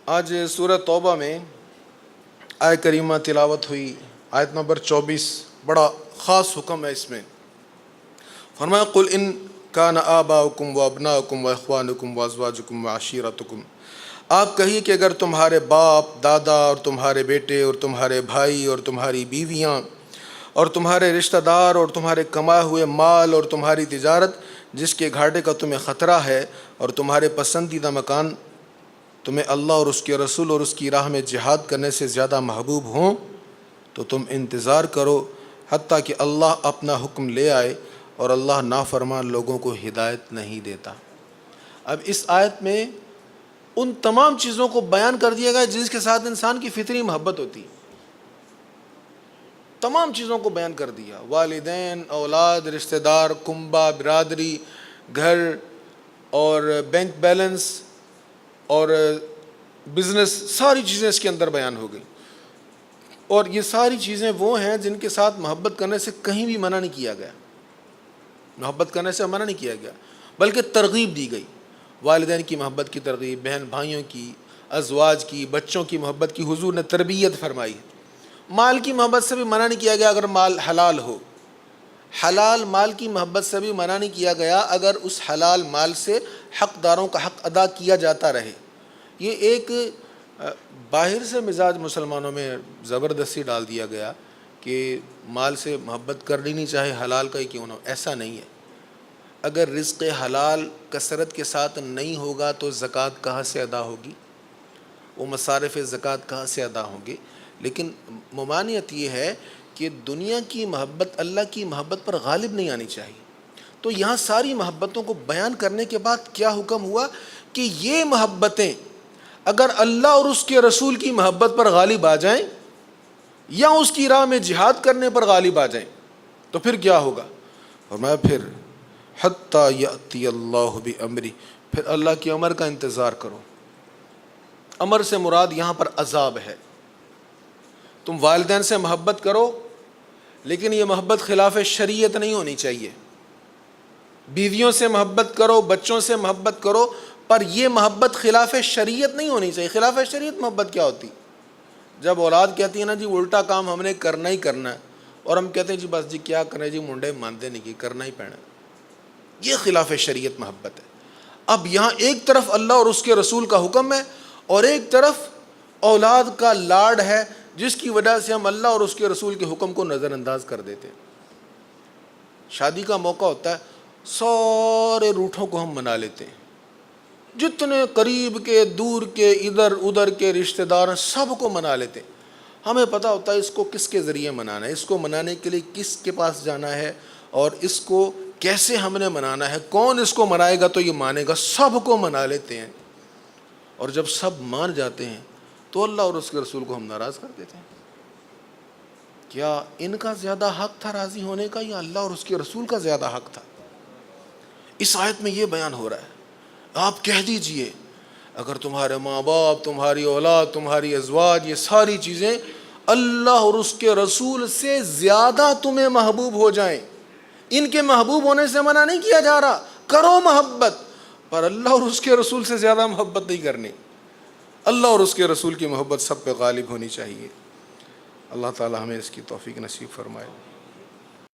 آج سورہ توبہ میں آیت کریمہ تلاوت ہوئی، آیت نمبر 24، بڑا خاص حکم ہے اس میں۔ فرمایا قل ان کان آباؤکم و ابناؤکم و اخوانکم و ازواجکم و عشیرتکم، آپ کہیے کہ اگر تمہارے باپ دادا اور تمہارے بیٹے اور تمہارے بھائی اور تمہاری بیویاں اور تمہارے رشتہ دار اور تمہارے کمائے ہوئے مال اور تمہاری تجارت جس کے گھاٹے کا تمہیں خطرہ ہے اور تمہارے پسندیدہ مکان تمہیں اللہ اور اس کے رسول اور اس کی راہ میں جہاد کرنے سے زیادہ محبوب ہوں تو تم انتظار کرو حتیٰ کہ اللہ اپنا حکم لے آئے، اور اللہ نافرمان لوگوں کو ہدایت نہیں دیتا۔ اب اس آیت میں ان تمام چیزوں کو بیان کر دیا گیا جس کے ساتھ انسان کی فطری محبت ہوتی ہے، تمام چیزوں کو بیان کر دیا، والدین، اولاد، رشتہ دار، کنبہ، برادری، گھر اور بینک بیلنس اور بزنس، ساری چیزیں اس کے اندر بیان ہو گئی۔ اور یہ ساری چیزیں وہ ہیں جن کے ساتھ محبت کرنے سے کہیں بھی منع نہیں کیا گیا، محبت کرنے سے منع نہیں کیا گیا بلکہ ترغیب دی گئی۔ والدین کی محبت کی ترغیب، بہن بھائیوں کی، ازواج کی، بچوں کی محبت کی حضور نے تربیت فرمائی ہے۔ مال کی محبت سے بھی منع نہیں کیا گیا اگر مال حلال ہو، حلال مال کی محبت سے بھی منع نہیں کیا گیا اگر اس حلال مال سے حقداروں کا حق ادا کیا جاتا رہے۔ یہ ایک باہر سے مزاج مسلمانوں میں زبردستی ڈال دیا گیا کہ مال سے محبت کرنی نہیں چاہے حلال کا ہی کیوں نہ ہو، ایسا نہیں ہے۔ اگر رزق حلال کثرت کے ساتھ نہیں ہوگا تو زکوٰۃ کہاں سے ادا ہوگی، وہ مصارف زکوٰۃ کہاں سے ادا ہوں گے؟ لیکن ممانعت یہ ہے کہ دنیا کی محبت اللہ کی محبت پر غالب نہیں آنی چاہیے۔ تو یہاں ساری محبتوں کو بیان کرنے کے بعد کیا حکم ہوا کہ یہ محبتیں اگر اللہ اور اس کے رسول کی محبت پر غالب آ جائیں یا اس کی راہ میں جہاد کرنے پر غالب آ جائیں تو پھر کیا ہوگا؟ فرمایا پھر حتیٰ یأتی اللہ بامری، پھر اللہ کی امر کا انتظار کرو۔ امر سے مراد یہاں پر عذاب ہے۔ تم والدین سے محبت کرو لیکن یہ محبت خلاف شریعت نہیں ہونی چاہیے۔ بیویوں سے محبت کرو، بچوں سے محبت کرو، پر یہ محبت خلاف شریعت نہیں ہونی چاہیے۔ خلاف شریعت محبت کیا ہوتی؟ جب اولاد کہتی ہے نا جی الٹا کام ہم نے کرنا ہی کرنا ہے، اور ہم کہتے ہیں جی بس جی کیا کریں جی منڈے مانتے نہیں کہ کرنا ہی پینا، یہ خلاف شریعت محبت ہے۔ اب یہاں ایک طرف اللہ اور اس کے رسول کا حکم ہے اور ایک طرف اولاد کا لاڈ ہے جس کی وجہ سے ہم اللہ اور اس کے رسول کے حکم کو نظر انداز کر دیتے ہیں۔ شادی کا موقع ہوتا ہے، سارے روٹھوں کو ہم منا لیتے ہیں، جتنے قریب کے دور کے ادھر ادھر کے رشتہ دار سب کو منا لیتے ہیں۔ ہمیں پتہ ہوتا ہے اس کو کس کے ذریعے منانا ہے، اس کو منانے کے لیے کس کے پاس جانا ہے اور اس کو کیسے ہم نے منانا ہے، کون اس کو منائے گا تو یہ مانے گا، سب کو منا لیتے ہیں۔ اور جب سب مان جاتے ہیں تو اللہ اور اس کے رسول کو ہم ناراض کر دیتے ہیں۔ کیا ان کا زیادہ حق تھا راضی ہونے کا یا اللہ اور اس کے رسول کا زیادہ حق تھا؟ اس آیت میں یہ بیان ہو رہا ہے۔ آپ کہہ دیجئے اگر تمہارے ماں باپ، تمہاری اولاد، تمہاری ازواج، یہ ساری چیزیں اللہ اور اس کے رسول سے زیادہ تمہیں محبوب ہو جائیں، ان کے محبوب ہونے سے منع نہیں کیا جا رہا، کرو محبت، پر اللہ اور اس کے رسول سے زیادہ محبت نہیں کرنی۔ اللہ اور اس کے رسول کی محبت سب پہ غالب ہونی چاہیے۔ اللہ تعالی ہمیں اس کی توفیق نصیب فرمائے۔